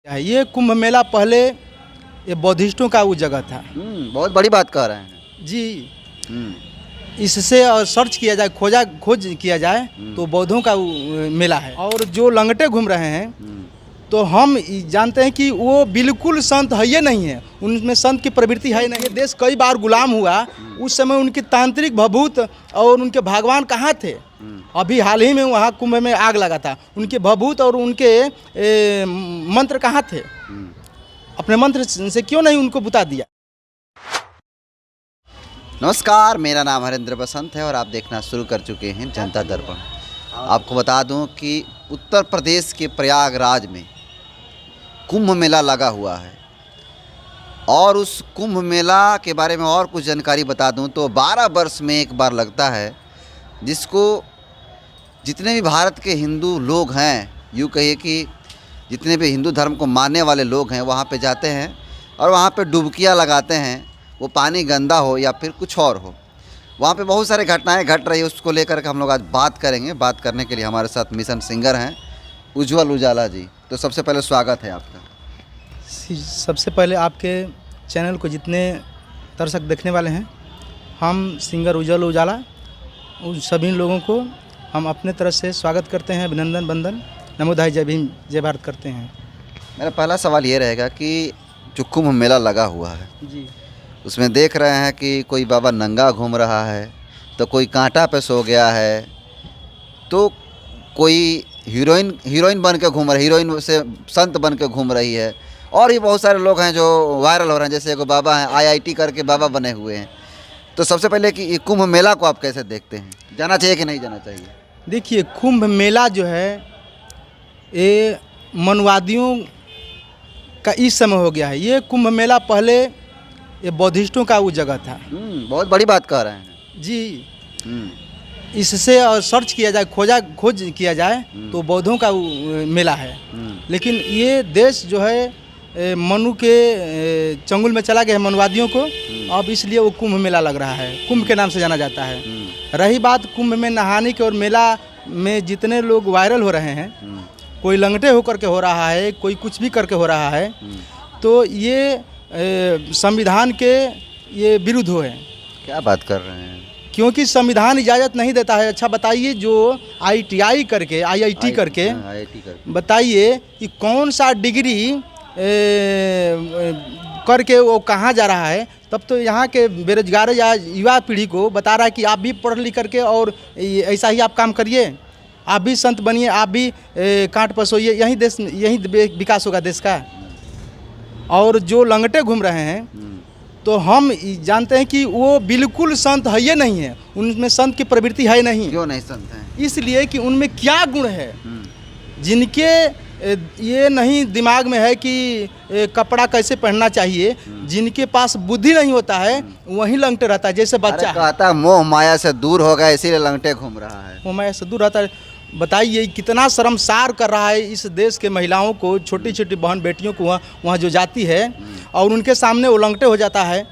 ये कुंभ मेला पहले ये बौद्धिस्टों का वो जगह था। बहुत बड़ी बात कह रहे हैं जी। हम्म, इससे और सर्च किया जाए, खोज किया जाए तो बौद्धों का वो मेला है। और जो लंगटे घूम रहे हैं तो हम जानते हैं कि वो बिल्कुल संत है, ये नहीं है, उनमें संत की प्रवृत्ति है नहीं। ये देश कई बार गुलाम हुआ, उस समय उनकी तांत्रिक भभूत और उनके भगवान कहाँ थे। अभी हाल ही में वहाँ कुंभ में आग लगा था, उनके भभूत और उनके मंत्र कहाँ थे। अपने मंत्र से क्यों नहीं उनको बुता दिया। नमस्कार, मेरा नाम हरेंद्र बसंत है और आप देखना शुरू कर चुके हैं जनता दर्पण। आपको बता दूं कि उत्तर प्रदेश के प्रयागराज में कुंभ मेला लगा हुआ है और उस कुंभ मेला के बारे में और कुछ जानकारी बता दूं तो 12 वर्ष में एक बार लगता है, जिसको जितने भी भारत के हिंदू लोग हैं, यूँ कहिए कि जितने भी हिंदू धर्म को मानने वाले लोग हैं वहाँ पे जाते हैं और वहाँ पे डुबकियाँ लगाते हैं। वो पानी गंदा हो या फिर कुछ और हो, वहाँ पे बहुत सारी घटनाएं घट रही है। उसको लेकर के हम लोग आज बात करेंगे। बात करने के लिए हमारे साथ मिशन सिंगर हैं उज्जवल उजाला जी। तो सबसे पहले स्वागत है आपका। सबसे पहले आपके चैनल को जितने दर्शक देखने वाले हैं, हम सिंगर उज्जवल उजाला उन सभी लोगों को हम अपने तरफ से स्वागत करते हैं, अभिनंदन बंदन, नमोदाय, जय भीम, जय भारत करते हैं। मेरा पहला सवाल ये रहेगा कि जो कुंभ मेला लगा हुआ है जी, उसमें देख रहे हैं कि कोई बाबा नंगा घूम रहा है, तो कोई कांटा पे सो गया है, तो कोई हीरोइन बन के घूम रही, हीरोइन से संत बन के घूम रही है, और भी बहुत सारे लोग हैं जो वायरल हो रहे हैं। जैसे एगो बाबा हैं, IIT करके बाबा बने हुए हैं। तो सबसे पहले कि ये कुंभ मेला को आप कैसे देखते हैं, जाना चाहिए कि नहीं जाना चाहिए? देखिए, कुंभ मेला जो है ये मनवादियों का इस समय हो गया है। ये कुंभ मेला पहले ये बौद्धिस्टों का वो जगह था। बहुत बड़ी बात कह रहे हैं जी। हम्म, इससे और सर्च किया जाए, खोज किया जाए तो बौद्धों का वो मेला है। लेकिन ये देश जो है मनु के चंगुल में चला गया है मनवादियों को, अब इसलिए वो कुंभ मेला लग रहा है, कुंभ के नाम से जाना जाता है। रही बात कुंभ में नहाने की और मेला में जितने लोग वायरल हो रहे हैं, कोई लंगटे होकर के हो रहा है, कोई कुछ भी करके हो रहा है, तो ये संविधान के ये विरुद्ध है। क्या बात कर रहे हैं? क्योंकि संविधान इजाज़त नहीं देता है। अच्छा बताइए, जो IIT करके बताइए कि कौन सा डिग्री करके वो कहाँ जा रहा है। तब तो यहाँ के बेरोजगार या युवा पीढ़ी को बता रहा है कि आप भी पढ़ लिख करके और ऐसा ही आप काम करिए, आप भी संत बनिए, आप भी कांट पसोइए, यही विकास होगा देश का। और जो लंगटे घूम रहे हैं तो हम जानते हैं कि वो बिल्कुल संत है, ये नहीं है, उनमें संत की प्रवृत्ति है नहीं। क्यों नहीं संत हैं? इसलिए कि उनमें क्या गुण है जिनके ये नहीं दिमाग में है कि कपड़ा कैसे पहनना चाहिए। जिनके पास बुद्धि नहीं होता है वही लंगटे रहता है। जैसे बच्चा कहता है मोह माया से दूर हो गया इसीलिए लंगटे घूम रहा है। मोह माया से दूर रहता है। बताइए कितना शर्मसार कर रहा है इस देश के महिलाओं को, छोटी छोटी बहन बेटियों को वहाँ जो जाती है और उनके सामने वो लंगटे हो जाता है।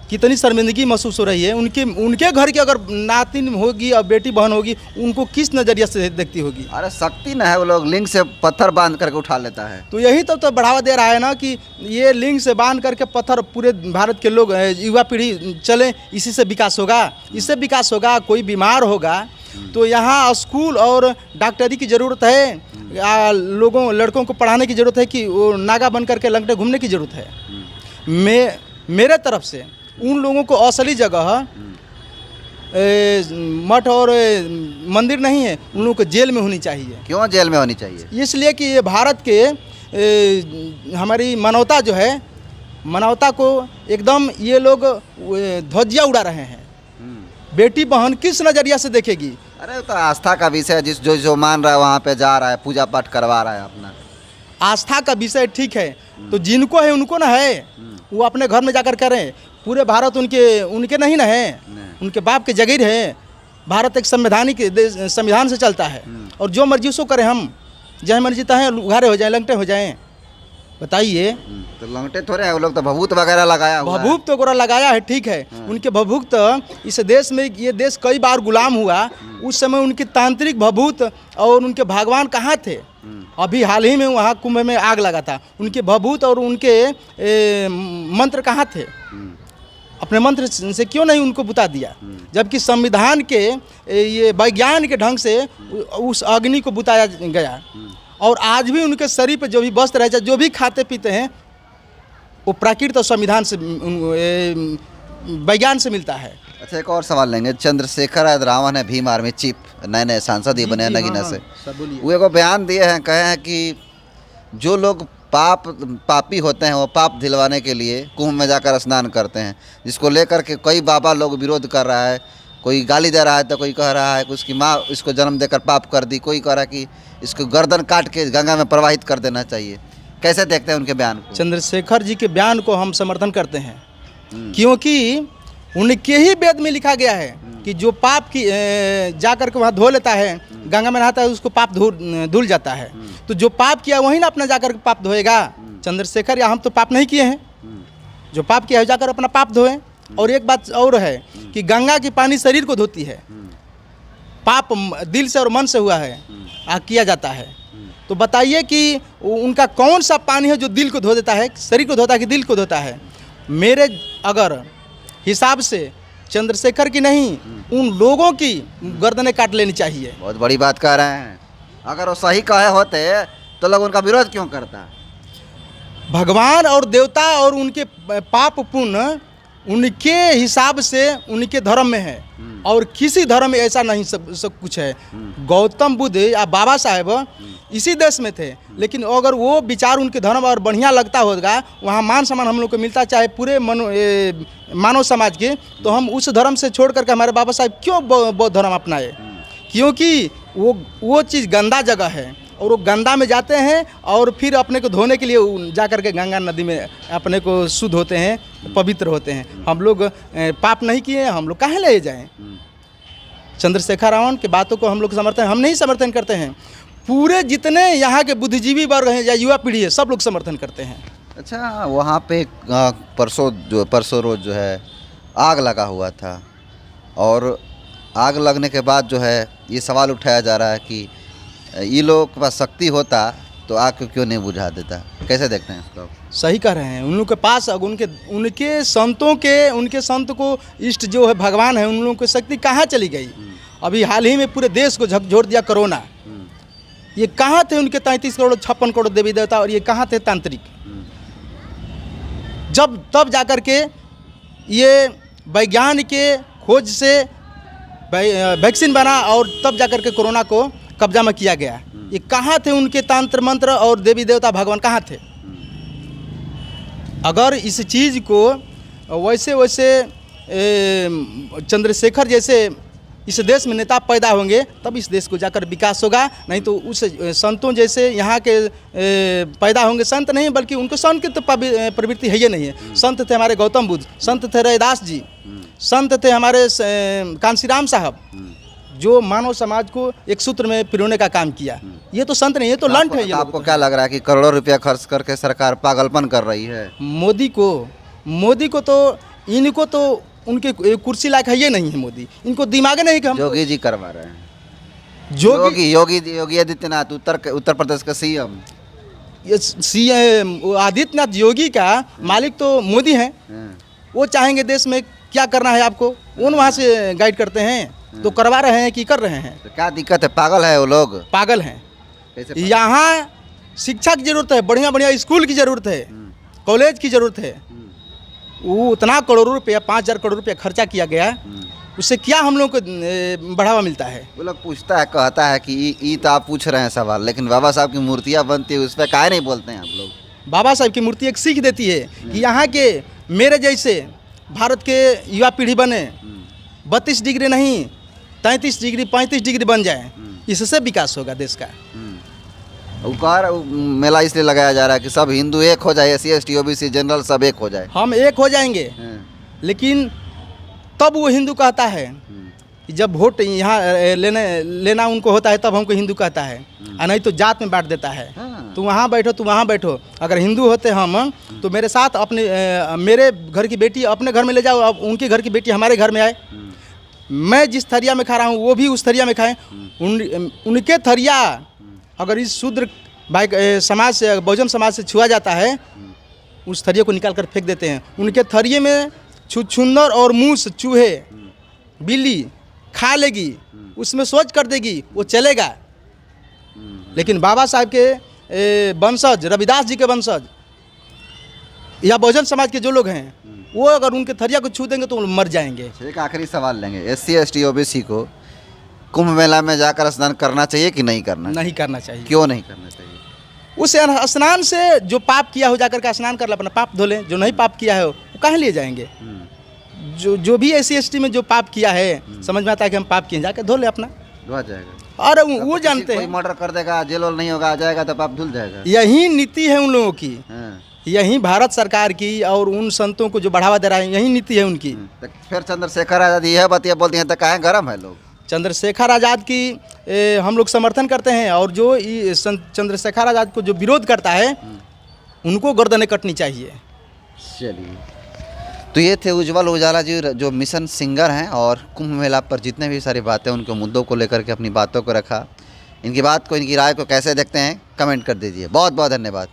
कितनी शर्मिंदगी महसूस हो रही है। उनके घर की अगर नातिन होगी और बेटी बहन होगी, उनको किस नज़रिए से देखती होगी। अरे शक्ति न है, वो लोग लिंग से पत्थर बांध करके उठा लेता है। तो यही तो बढ़ावा दे रहा है ना कि ये लिंग से बांध करके पत्थर पूरे भारत के लोग युवा पीढ़ी चले, इसी से विकास होगा, इससे विकास होगा। कोई बीमार होगा तो यहाँ स्कूल और डॉक्टरी की ज़रूरत है, लड़कों को पढ़ाने की ज़रूरत है कि वो नागा बन करके लंगटे घूमने की ज़रूरत है। मेरे तरफ से उन लोगों को असली जगह मठ और मंदिर नहीं है, उन लोगों को जेल में होनी चाहिए। क्यों जेल में होनी चाहिए? इसलिए कि ये भारत के हमारी मानवता जो है, मानवता को एकदम ये लोग ध्वजिया उड़ा रहे हैं। बेटी बहन किस नज़रिया से देखेगी? अरे तो आस्था का विषय है, जो मान रहा है वहाँ पे जा रहा है, पूजा पाठ करवा रहा है अपना। आस्था का विषय ठीक है, तो जिनको है उनको ना है, वो अपने घर में जाकर करें। पूरे भारत उनके नहीं ना है, उनके बाप के जागीर है। भारत एक संविधान से चलता है और जो मर्जी उसको करें। हम जहाँ मर्जी तहाँ उघारे हो जाए, लंगटे हो जाएं। बताइए, तो लंगटे थोड़े हैं वो लोग, तो भभूत वगैरह लगाया हुआ है। भभूत तो गोरा लगाया है, ठीक है। उनके भभूत इस देश में, ये देश कई बार गुलाम हुआ, उस समय उनकी तांत्रिक भभूत और उनके भगवान कहाँ थे। अभी हाल ही में वहाँ कुंभ में आग लगा था, उनके भभूत और उनके मंत्र कहाँ थे? अपने मंत्र से क्यों नहीं उनको बुता दिया? जबकि संविधान के ये विज्ञान के ढंग से उस अग्नि को बुताया गया, और आज भी उनके शरीर पर जो भी वस्त्र है, जो भी खाते पीते हैं, वो प्राकृत और संविधान से, विज्ञान से मिलता है। अच्छा, एक और सवाल लेंगे। चंद्रशेखर रावण है भीम आर्मी चीफ, नए नए सांसद ये बने हैं नगीना से। वो एक बयान दिए हैं, कहे हैं कि जो लोग पापी होते हैं वो पाप दिलवाने के लिए कुंभ में जाकर स्नान करते हैं, जिसको लेकर के कई बाबा लोग विरोध कर रहा है। कोई गाली दे रहा है तो कोई कह रहा है कि उसकी माँ इसको जन्म देकर पाप कर दी, कोई कह रहा है कि इसको गर्दन काट के गंगा में प्रवाहित कर देना चाहिए। कैसे देखते हैं उनके बयान को? चंद्रशेखर जी के बयान को हम समर्थन करते हैं, क्योंकि उनके ही वेद में लिखा गया है कि जो पाप की जाकर के वहाँ धो लेता है, गंगा में नहाता है, उसको पाप धुल जाता है। तो जो पाप किया वही ना अपना जाकर के पाप धोएगा। चंद्रशेखर या हम तो पाप नहीं किए हैं, जो पाप किया है जाकर अपना पाप धोए। और एक बात और है कि गंगा की पानी शरीर को धोती है, पाप दिल से और मन से हुआ है किया जाता है। तो बताइए कि उनका कौन सा पानी है जो दिल को धो देता है, शरीर को धोता है कि दिल को धोता है? मेरे अगर हिसाब से चंद्रशेखर की नहीं, उन लोगों की गर्दनें काट लेनी चाहिए। बहुत बड़ी बात कह रहे हैं। अगर वो सही कहे होते तो लोग उनका विरोध क्यों करता? भगवान और देवता और उनके पाप पुण्य उनके हिसाब से उनके धर्म में है, और किसी धर्म में ऐसा नहीं सब कुछ है। गौतम बुद्ध या बाबा साहेब इसी देश में थे, लेकिन अगर वो विचार उनके धर्म और बढ़िया लगता होगा, वहाँ मान सम्मान हम लोग को मिलता, चाहे पूरे मानव समाज के, तो हम उस धर्म से छोड़ करके हमारे बाबा साहब क्यों बौद्ध धर्म अपनाए? क्योंकि वो चीज़ गंदा जगह है, और वो गंदा में जाते हैं और फिर अपने को धोने के लिए जा कर के गंगा नदी में अपने को शुद्ध होते हैं, पवित्र होते हैं। हम लोग पाप नहीं किए, हम लोग काहे ले जाएं? चंद्रशेखर रावण की बातों को हम लोग हम नहीं समर्थन करते हैं। पूरे जितने यहाँ के बुद्धिजीवी वर्ग हैं या युवा पीढ़ी है, सब लोग समर्थन करते हैं। अच्छा, वहाँ पे परसों रोज जो है आग लगा हुआ था, और आग लगने के बाद जो है ये सवाल उठाया जा रहा है कि ये लोगों के पास शक्ति होता तो आग को क्यों नहीं बुझा देता? कैसे देखते हैं इसको? सही कह रहे हैं। उन लोगों के पास उनके संतों के, उनके संत को इष्ट जो है भगवान है, उन लोगों की शक्ति कहाँ चली गई? अभी हाल ही में पूरे देश को झकझोर दिया कोरोना। ये कहाँ थे उनके 33 करोड़ 56 करोड़ देवी देवता, और ये कहाँ थे तांत्रिक? तब जाकर के ये वैज्ञानिक के खोज से वैक्सीन बना, और तब जाकर के कोरोना को कब्जा में किया गया। ये कहाँ थे उनके तंत्र मंत्र और देवी देवता भगवान कहाँ थे? अगर इस चीज़ को वैसे चंद्रशेखर जैसे इस देश में नेता पैदा होंगे, तब इस देश को जाकर विकास होगा। नहीं तो उस संतों जैसे यहाँ के पैदा होंगे, संत नहीं बल्कि उनको संत की तो प्रवृत्ति है ही नहीं है। संत थे हमारे गौतम बुद्ध, संत थे रैदास जी, संत थे हमारे कांशीराम साहब, जो मानव समाज को एक सूत्र में पिरोने का काम किया। ये तो संत नहीं, ये तो लंट है। ये आपको क्या लग रहा है कि करोड़ों रुपया खर्च करके सरकार पागलपन कर रही है? मोदी को तो इनको तो उनके कुर्सी लायक है ये नहीं है मोदी, इनको दिमाग नहीं कि हम योगी जी करवा रहे हैं। योगी आदित्यनाथ उत्तर प्रदेश का सीएम, आदित्यनाथ योगी का मालिक तो मोदी हैं। वो चाहेंगे देश में क्या करना है आपको, उन वहाँ से गाइड करते हैं, तो करवा रहे हैं कि कर रहे हैं। तो क्या दिक्कत है? पागल है वो लोग, पागल हैं। यहाँ शिक्षा की जरूरत है, बढ़िया बढ़िया स्कूल की जरूरत है, कॉलेज की जरूरत है। वो उतना करोड़ों रुपया 5000 करोड़ रुपया खर्चा किया गया, उससे क्या हम लोग को बढ़ावा मिलता है? वो लोग पूछता है, कहता है कि ये तो आप पूछ रहे हैं सवाल, लेकिन बाबा साहब की मूर्तियाँ बनती है, उस पर काहे नहीं बोलते हैं आप लोग? बाबा साहब की मूर्ति एक सीख देती है कि यहाँ के मेरे जैसे भारत के युवा पीढ़ी बने, 32 डिग्री नहीं 33 डिग्री 35 डिग्री बन जाए, इससे विकास होगा देश का। मेला इसलिए लगाया जा रहा है कि सब हिंदू एक हो जाए, SC ST OBC जनरल सब एक हो जाए। हम एक हो जाएंगे, लेकिन तब वो हिंदू कहता है कि जब वोट यहाँ लेना उनको होता है, तब हमको हिंदू कहता है, और नहीं तो जात में बांट देता है। तुम वहाँ बैठो, तुम वहाँ बैठो। अगर हिंदू होते हम तो मेरे साथ मेरे घर की बेटी अपने घर में ले जाओ, अब उनके घर की बेटी हमारे घर में आए। मैं जिस थरिया में खा रहा हूँ वो भी उस थरिया में खाएं। उनके थरिया अगर इस शूद्र भाई समाज से, बहुजन समाज से छुआ जाता है, उस थरिये को निकाल कर फेंक देते हैं। उनके थरिये में छुछुंदर और मूस, चूहे, बिल्ली खा लेगी, उसमें सोच कर देगी, वो चलेगा। लेकिन बाबा साहब के वंशज, रविदास जी के वंशज या बहुजन समाज के जो लोग हैं, वो अगर उनके थरिया को छू देंगे तो वो मर जाएंगे। एक आखिरी सवाल लेंगे, SC ST OBC को कुंभ मेला में जाकर स्नान करना चाहिए कि नहीं करना? नहीं करना चाहिए। क्यों नहीं करना चाहिए? उस स्नान से जो पाप किया हो जाकर के स्नान कर ले, अपना पाप धो ले। जो नहीं पाप किया है वो कहाँ लिए जाएंगे? जो भी SC ST में जो पाप किया है, समझ में आता है कि हम पाप किए, जाकर धो ले अपना, धुआ जाएगा। और वो जानते कोई हैं मर्डर कर देगा, जेल वेल नहीं होगा, आ जाएगा तो पाप धुल जाएगा। यही नीति है उन लोगों की, हाँ। यही भारत सरकार की और उन संतों को जो बढ़ावा दे रहा है, यही नीति है उनकी। तो फिर चंद्रशेखर आजाद यह बतिया बोलती हैं तो काहे गरम है लोग? चंद्रशेखर आज़ाद की हम लोग समर्थन करते हैं, और जो चंद्रशेखर आज़ाद को जो विरोध करता है, उनको गर्दनें कटनी चाहिए। चलिए, तो ये थे उज्जवल उजाला जी, जो मिशन सिंगर हैं, और कुंभ मेला पर जितने भी सारी बातें, उनके मुद्दों को लेकर के अपनी बातों को रखा। इनकी बात को, इनकी राय को कैसे देखते हैं, कमेंट कर दीजिए। बहुत बहुत धन्यवाद।